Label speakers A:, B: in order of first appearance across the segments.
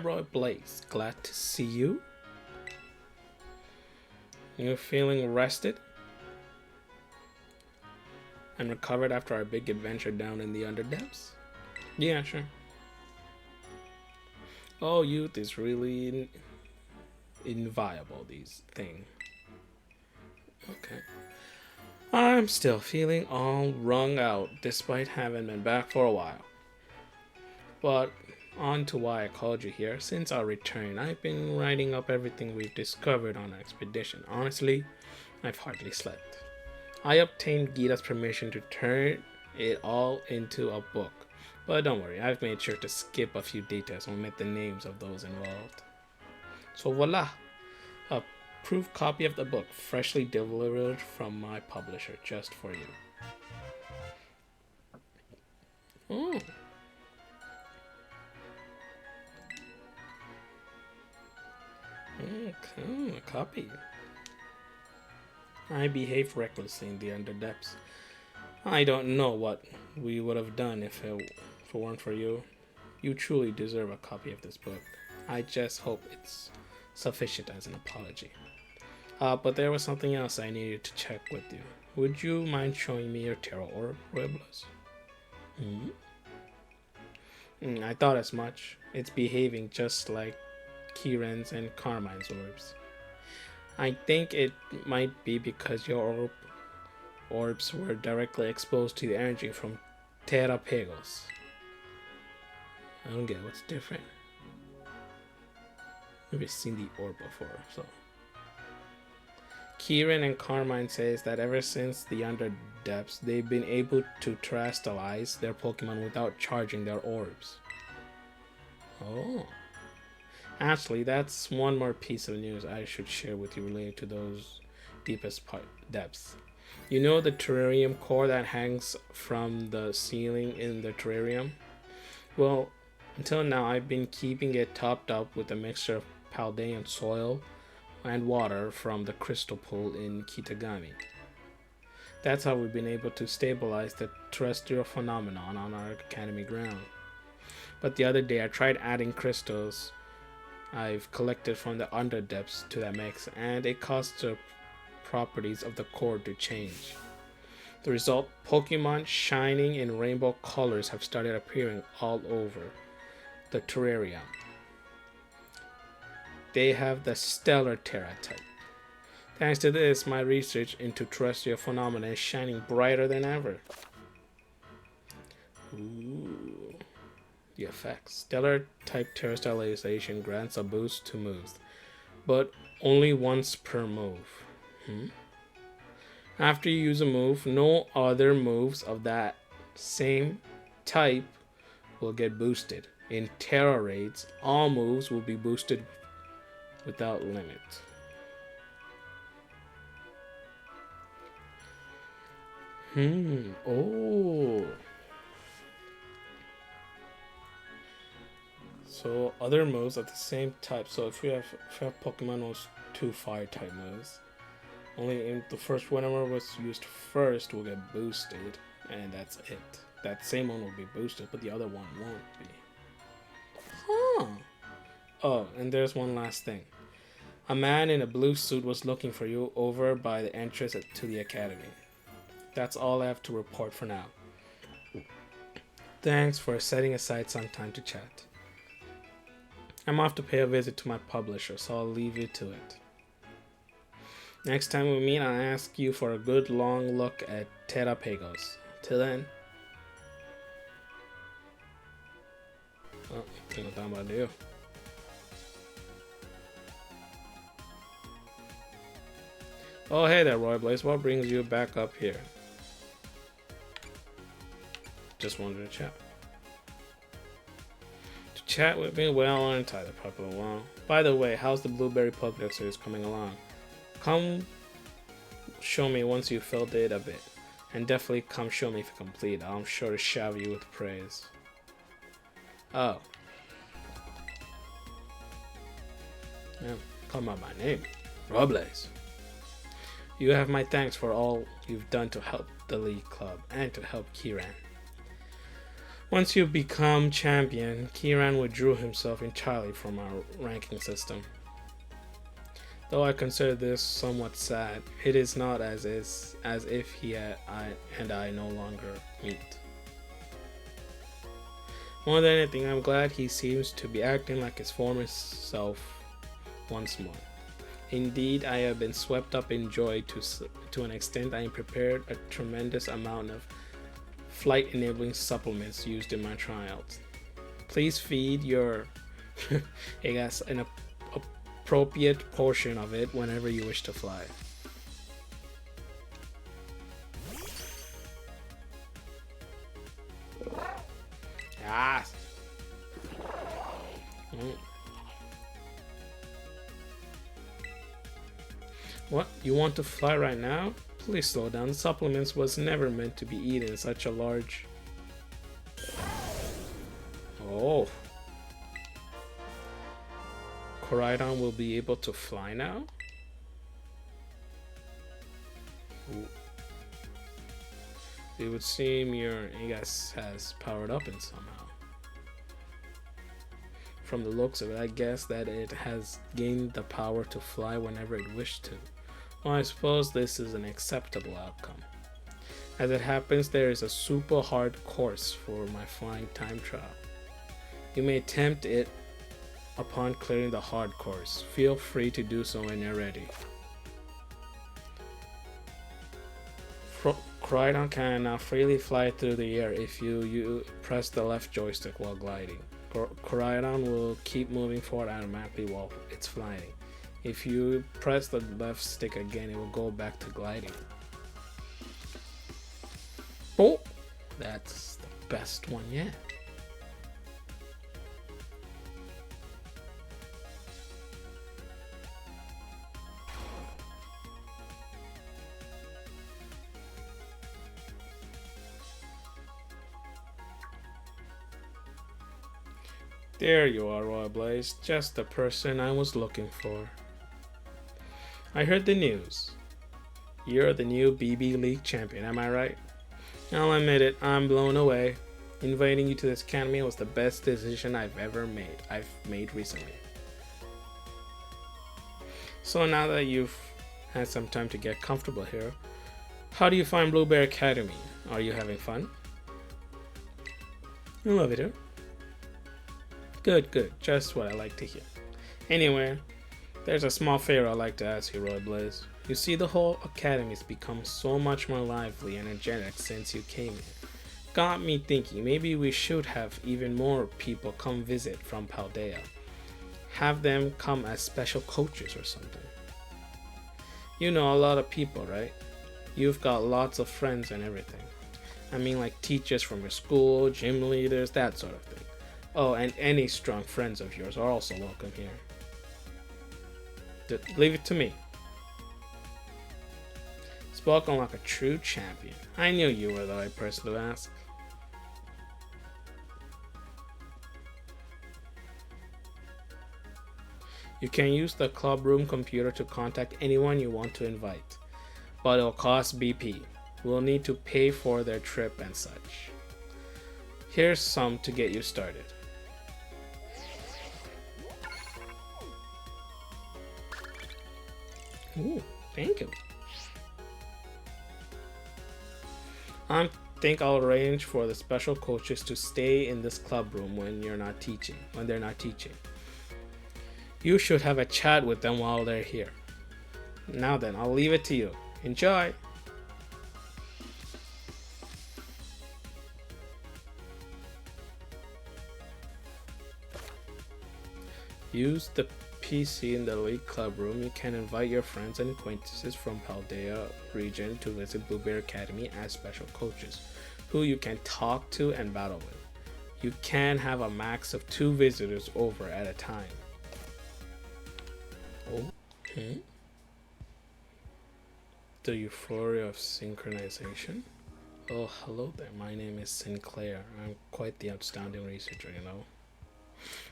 A: Roy Blaze, glad to see you. You feeling rested and recovered after our big adventure down in the Underdepths? Yeah, sure. Oh, youth is really inviolable, these things. Okay. I'm still feeling all wrung out despite having been back for a while. But on to why I called you here. Since our return, I've been writing up everything we've discovered on our expedition. Honestly, I've hardly slept. I obtained Gita's permission to turn it all into a book. But don't worry, I've made sure to skip a few details and omit the names of those involved. So voila! A proof copy of the book, freshly delivered from my publisher, just for you. Oh. Okay, a copy. I behaved recklessly in the Underdepths. I don't know what we would have done if it weren't for you. You truly deserve a copy of this book. I just hope it's sufficient as an apology. But there was something else I needed to check with you. Would you mind showing me your tarot orb, Robles? I thought as much. It's behaving just like Kieran's and Carmine's orbs. I think it might be because your orbs were directly exposed to the energy from Terrapegos. I don't get what's different. I've seen the orb before, so. Kieran and Carmine says that ever since the Underdepths, they've been able to terrestrialize their Pokemon without charging their orbs. Oh. Actually, that's one more piece of news I should share with you related to those deepest depths. You know the terrarium core that hangs from the ceiling in the terrarium? Well, until now I've been keeping it topped up with a mixture of Paldean soil and water from the crystal pool in Kitagami. That's how we've been able to stabilize the terrestrial phenomenon on our academy ground. But the other day I tried adding crystals I've collected from the Underdepths to that mix, and it caused the properties of the core to change. The result, Pokemon shining in rainbow colors have started appearing all over the terrarium. They have the Stellar Terra type. Thanks to this, my research into terrestrial phenomena is shining brighter than ever. Ooh. The effects. Stellar type terrestrialization grants a boost to moves, but only once per move. After you use a move, no other moves of that same type will get boosted. In Terra raids, all moves will be boosted without limit. Oh. So other moves of the same type. So if we have Pokemon with 2 fire type moves, only in the first whenever was used first will get boosted, and that's it. That same one will be boosted, but the other one won't be. Huh. Oh, and there's one last thing. A man in a blue suit was looking for you over by the entrance to the academy. That's all I have to report for now. Thanks for setting aside some time to chat. I'm off to pay a visit to my publisher, so I'll leave you to it. Next time we meet, I'll ask you for a good long look at Terrapegos. Till then. Oh, think what I'm about to do. Oh, hey there, Roy Blaze. What brings you back up here? Just wanted to chat. Chat with me? Well, aren't I the popular one? By the way, how's the Blueberry Pokédex series coming along? Come show me once you filled it a bit. And definitely come show me if you complete. I'm sure to shower you with praise. Oh. Yeah, call out my name. Robles. You have my thanks for all you've done to help the League Club and to help Kieran. Once you become champion, Kiran withdrew himself entirely from our ranking system. Though I consider this somewhat sad, it is not as if I no longer meet. More than anything, I'm glad he seems to be acting like his former self once more. Indeed, I have been swept up in joy to an extent I am prepared a tremendous amount of flight enabling supplements used in my trials. Please feed your, I guess, an appropriate portion of it whenever you wish to fly. Ah. What? You want to fly right now? Please slow down. The supplements was never meant to be eaten in such a large... Oh. Koraidon will be able to fly now? Ooh. It would seem your Aegis has powered up in somehow. From the looks of it, I guess that it has gained the power to fly whenever it wished to. Well, I suppose this is an acceptable outcome. As it happens, there is a super hard course for my flying time trial. You may attempt it upon clearing the hard course. Feel free to do so when you're ready. Koraidon can now freely fly through the air if you press the left joystick while gliding. Koraidon will keep moving forward automatically while it's flying. If you press the left stick again, it will go back to gliding. Oh, that's the best one yet. There you are, Royal Blaze. Just the person I was looking for. I heard the news. You're the new BB League champion, am I right? I'll admit it, I'm blown away. Inviting you to this academy was the best decision I've made recently. So now that you've had some time to get comfortable here, how do you find Blueberry Academy? Are you having fun? I love it here. Good, just what I like to hear. Anyway, there's a small favor I'd like to ask you, Roy Blaze. You see, the whole academy's become so much more lively and energetic since you came here. Got me thinking, maybe we should have even more people come visit from Paldea. Have them come as special coaches or something. You know a lot of people, right? You've got lots of friends and everything. I mean, like teachers from your school, gym leaders, that sort of thing. Oh, and any strong friends of yours are also welcome here. Leave it to me. Spoken like a true champion. I knew you were the right person to ask. You can use the club room computer to contact anyone you want to invite, but it'll cost BP. We'll need to pay for their trip and such. Here's some to get you started. Ooh, thank you. I think I'll arrange for the special coaches to stay in this club room when they're not teaching. You should have a chat with them while they're here. Now then, I'll leave it to you. Enjoy! Use the PC in the League Club room. You can invite your friends and acquaintances from Paldea region to visit Blueberry Academy as special coaches, who you can talk to and battle with. You can have a max of 2 visitors over at a time. Oh, The euphoria of synchronization. Oh, hello there. My name is Sinclair. I'm quite the outstanding researcher, you know.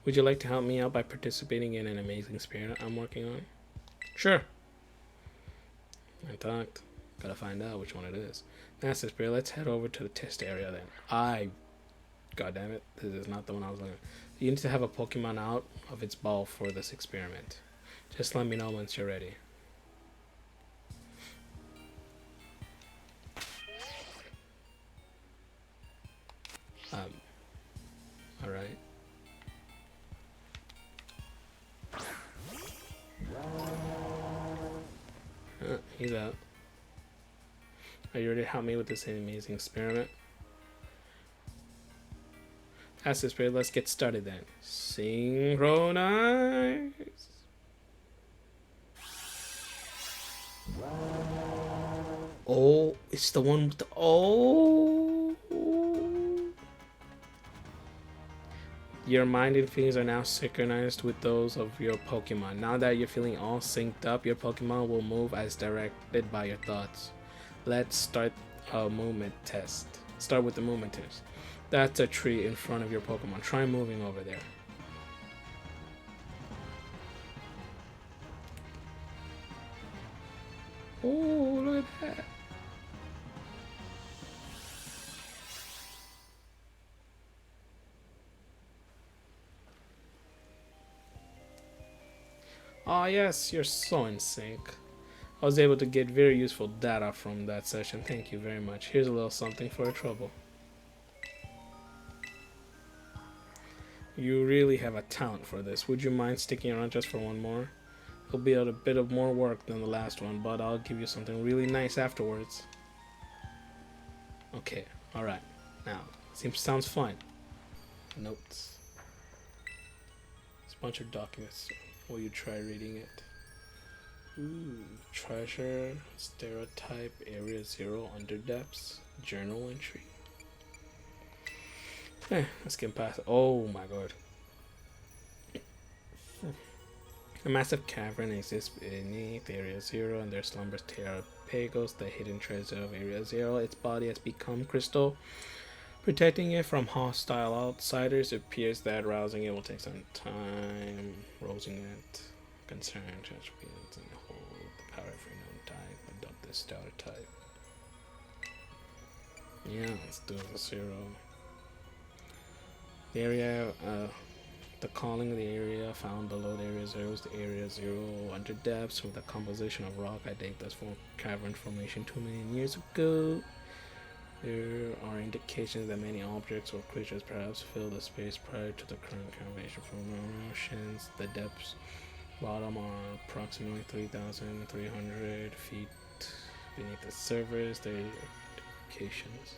A: Would you like to help me out by participating in an amazing experiment I'm working on? Sure. I talked. Gotta find out which one it is. That's the spirit. Let's head over to the test area then. I God damn it. This is not the one I was looking at. You need to have a Pokemon out of its ball for this experiment. Just let me know once you're ready. Alright. He's out. Are you ready to help me with this amazing experiment? That's the spirit. Let's get started then. Synchronize. Oh, it's the one with the... Oh. Your mind and feelings are now synchronized with those of your Pokemon. Now that you're feeling all synced up, your Pokemon will move as directed by your thoughts. Let's start a movement test. Start with the movement test. That's a tree in front of your Pokemon. Try moving over there. Oh, look at that. Ah, yes, you're so in sync. I was able to get very useful data from that session. Thank you very much. Here's a little something for your trouble. You really have a talent for this. Would you mind sticking around just for one more? It'll be a bit of more work than the last one, but I'll give you something really nice afterwards. Okay, alright. Now, sounds fun. Notes. It's a bunch of documents. Will you try reading it? Ooh, treasure, stereotype, area 0, underdepths, journal entry. Let's get past. Oh my god. A massive cavern exists beneath Area 0, and there slumbers Terrapagos, the hidden treasure of Area 0. Its body has become crystal, protecting it from hostile outsiders. It appears that rousing it will take some time. Rousing it, concerned, attributes, and hold the power of every known type. Adopt this starter type. Yeah, let's do the 0. The area, the calling of the area found below the Area 0 is the Area 0 under depths with a composition of rock. I date this from cavern formation 2 million years ago. There are indications that many objects or creatures perhaps filled the space prior to the current formation from oceans. The depths bottom are approximately 3,300 feet beneath the surface. There are indications.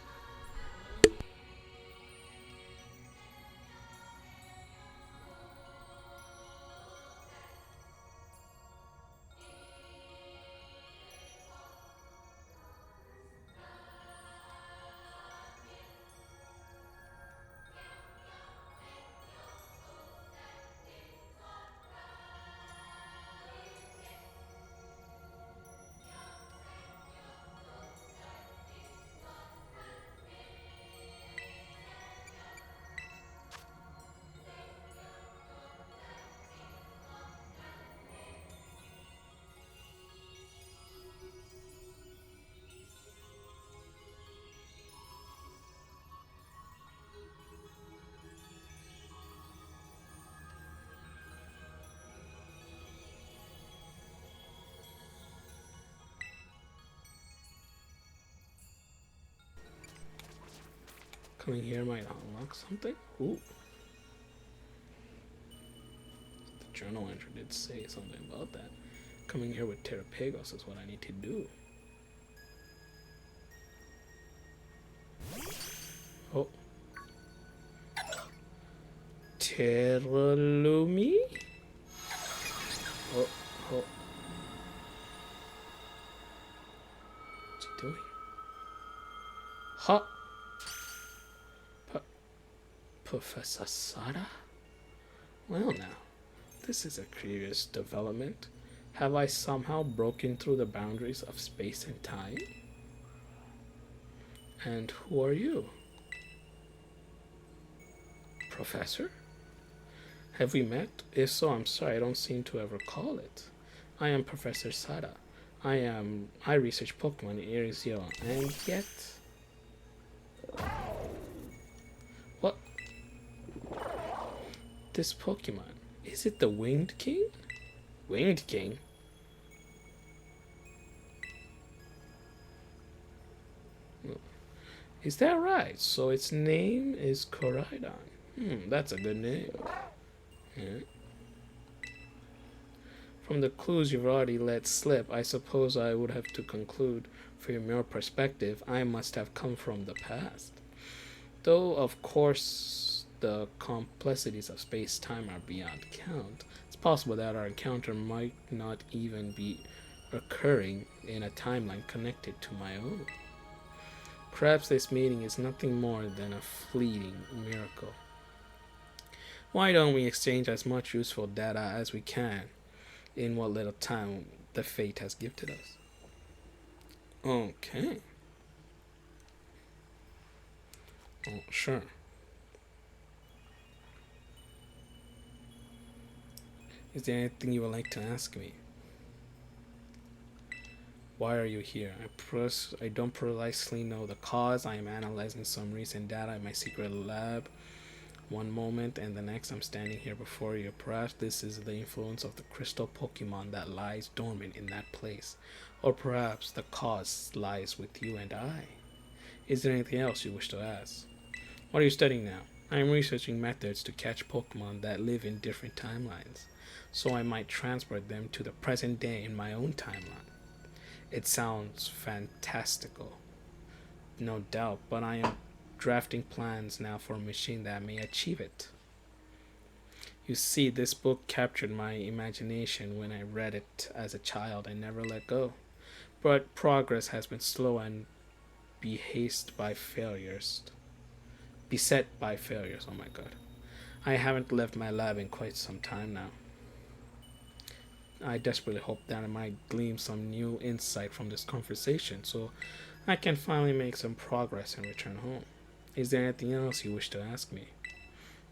A: Coming here might unlock something. Ooh. The journal entry did say something about that. Coming here with Terrapagos is what I need to do. Oh. Terralumi? Oh, oh. What's he doing? Ha! Professor Sada? Well now, this is a curious development. Have I somehow broken through the boundaries of space and time? And who are you? Professor? Have we met? If so, I'm sorry, I don't seem to ever recall it. I am Professor Sada. I research Pokemon in Area 0, and yet... What? this Pokemon. Is it the Winged King? Winged King? Is that right? So its name is Koraidon. That's a good name. Yeah. From the clues you've already let slip, I suppose I would have to conclude, from your perspective, I must have come from the past. Though, of course, the complexities of space-time are beyond count, it's possible that our encounter might not even be occurring in a timeline connected to my own. Perhaps this meeting is nothing more than a fleeting miracle. Why don't we exchange as much useful data as we can in what little time the fate has gifted us? Okay. Oh, sure. Is there anything you would like to ask me? Why are you here? I don't precisely know the cause. I am analyzing some recent data in my secret lab. One moment and the next I'm standing here before you. Perhaps this is the influence of the crystal Pokemon that lies dormant in that place. Or perhaps the cause lies with you and I. Is there anything else you wish to ask? What are you studying now? I am researching methods to catch Pokemon that live in different timelines, so I might transport them to the present day in my own timeline. It sounds fantastical, no doubt, but I am drafting plans now for a machine that may achieve it. You see, this book captured my imagination when I read it as a child and never let go. But progress has been slow and beset by failures. Oh my god. I haven't left my lab in quite some time now. I desperately hope that I might glean some new insight from this conversation so I can finally make some progress and return home. Is there anything else you wish to ask me?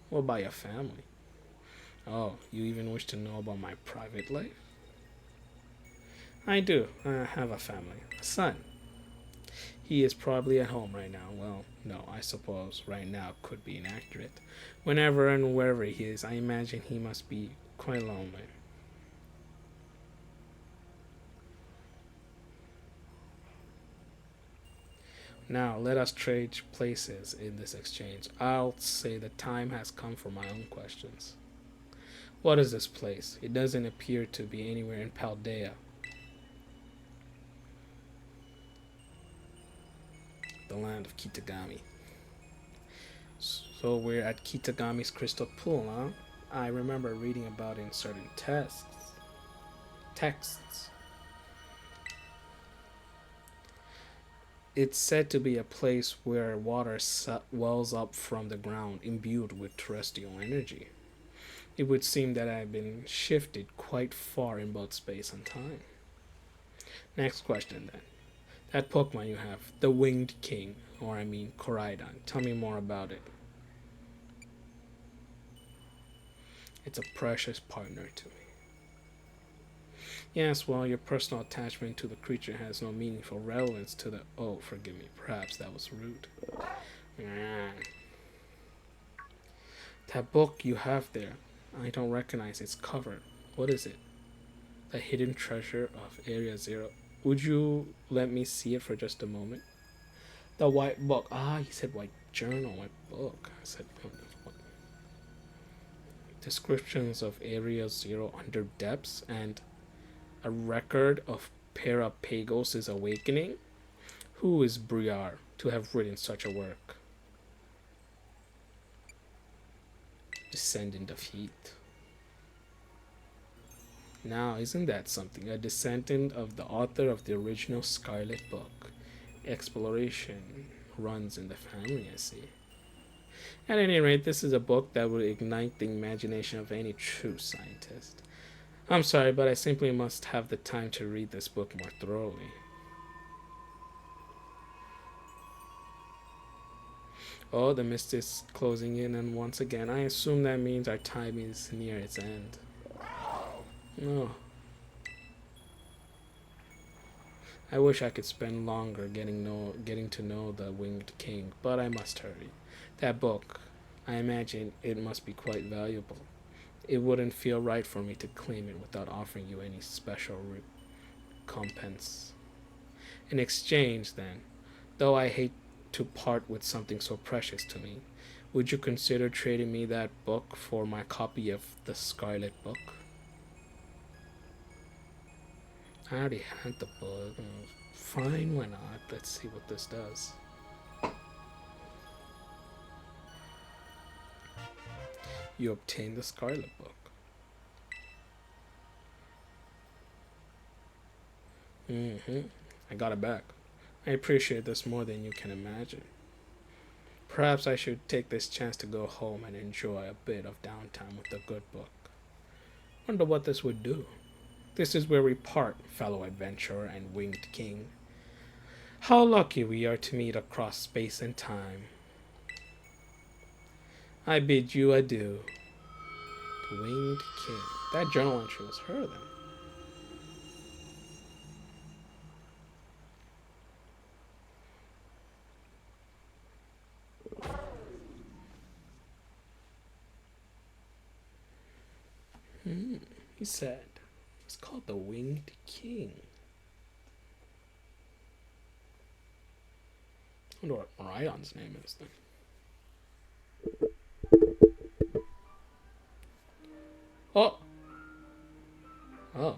A: What about your family? Oh, you even wish to know about my private life? I do. I have a family. A son. He is probably at home right now. Well, no, I suppose right now could be inaccurate. Whenever and wherever he is, I imagine he must be quite lonely. Now, let us trade places in this exchange. I'll say the time has come for my own questions. What is this place? It doesn't appear to be anywhere in Paldea. The land of Kitagami. So we're at Kitagami's crystal pool, huh? I remember reading about it in certain texts. It's said to be a place where water wells up from the ground, imbued with terrestrial energy. It would seem that I've been shifted quite far in both space and time. Next question then. That Pokemon you have, the Winged King, or I mean Koraidon. Tell me more about it. It's a precious partner to me. Yes, well, your personal attachment to the creature has no meaningful relevance to the... Oh, forgive me, perhaps that was rude. That book you have there, I don't recognize its cover. What is it? The Hidden Treasure of Area Zero. Would you let me see it for just a moment? The white book. Ah, he said white journal, white book. I said what? Descriptions of Area Zero under depths and a record of Parapagos' awakening? Who is Briar to have written such a work? Descendant of Heat. Now, isn't that something? A descendant of the author of the original Scarlet Book. Exploration runs in the family, I see. At any rate, this is a book that will ignite the imagination of any true scientist. I'm sorry, but I simply must have the time to read this book more thoroughly. Oh, the mist is closing in, and once again, I assume that means our time is near its end. No. I wish I could spend longer getting to know the Winged King, but I must hurry. That book, I imagine it must be quite valuable. It wouldn't feel right for me to claim it without offering you any special recompense. In exchange, then, though I hate to part with something so precious to me, would you consider trading me that book for my copy of the Scarlet Book? I already had the book. Fine, why not? Let's see what this does. You obtain the Scarlet Book. I got it back. I appreciate this more than you can imagine. Perhaps I should take this chance to go home and enjoy a bit of downtime with a good book. Wonder what this would do. This is where we part, fellow adventurer and winged king. How lucky we are to meet across space and time. I bid you adieu. The winged king. That journal entry was her then. He said, it's called the Winged King. I wonder what Rion's name is then. Oh! Oh.